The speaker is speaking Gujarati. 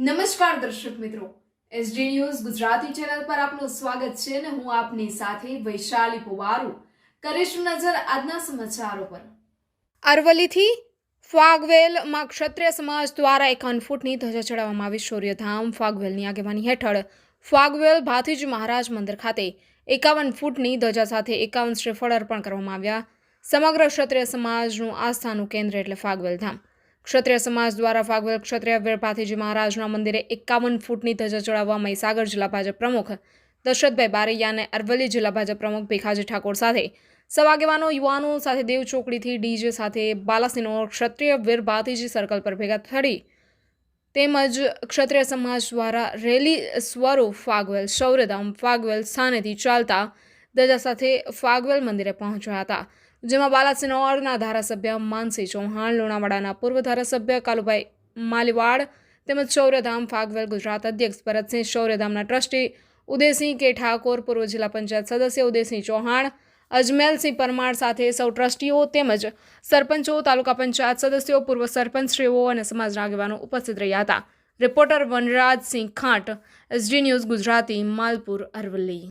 નમસ્કાર દર્શક મિત્રો, એસડી ન્યૂઝ ગુજરાતી ચેનલ પર આપનું સ્વાગત છે અને હું આપની સાથે વૈશાલી પુવારુ કરીશું નજર આજના સમાચારો પર। અરવલ્લીથી ફાગવેલમાં ક્ષત્રિય સમાજ દ્વારા 51 ફૂટની ધજા ચડાવવામાં આવી। શૌર્યધામ ફાગવેલની આગેવાની હેઠળ ફાગવેલ ભાથીજી મહારાજ મંદિર ખાતે 51 ફૂટની ધજા સાથે 51 શ્રીફળ અર્પણ કરવામાં આવ્યા। સમગ્ર ક્ષત્રિય સમાજનું આસ્થાનું કેન્દ્ર એટલે ફાગવેલ ધામ। ક્ષત્રિય સમાજ દ્વારા ફાગવેલ ક્ષત્રિય વીર ભાથીજી મહારાજના મંદિરે 51 ફૂટની ધજા ચડાવવા મહીસાગર જિલ્લા ભાજપ પ્રમુખ દશરથભાઈ બારૈયા અને અરવલ્લી જિલ્લા ભાજપ પ્રમુખ ભીખાજી ઠાકોર સાથે સૌ આગેવાનો યુવાનો સાથે દેવ ચોકડીથી ડીજે સાથે બાલાસિનોર ક્ષત્રિય વીર ભાથીજી સર્કલ પર ભેગા થઈ તેમજ ક્ષત્રિય સમાજ દ્વારા રેલી સ્વરૂપ ફાગવેલ શૌર્યધામ ફાગવેલ સ્થાનેથી ચાલતા ધજા સાથે ફાગવેલ મંદિરે પહોંચ્યા હતા, જેમાં બાલાસિનોરના ધારાસભ્ય માનસિંહ ચૌહાણ, લુણાવાડાના પૂર્વ ધારાસભ્ય કાલુભાઈ માલીવાડ તેમજ શૌર્યધામ ફાગવેલ ગુજરાત અધ્યક્ષ ભરતસિંહ, શૌર્યધામના ટ્રસ્ટી ઉદયસિંહ કે ઠાકોર, પૂર્વ જિલ્લા પંચાયત સદસ્ય ઉદયસિંહ ચૌહાણ, અજમેલસિંહ પરમાર સાથે સૌ ટ્રસ્ટીઓ તેમજ સરપંચો, તાલુકા પંચાયત સદસ્યો, પૂર્વ સરપંચશ્રીઓ અને સમાજના આગેવાનો ઉપસ્થિત રહ્યા હતા। Reporter Vanrajsinh Khant, SD news Gujarati, Malpur, Aravalli.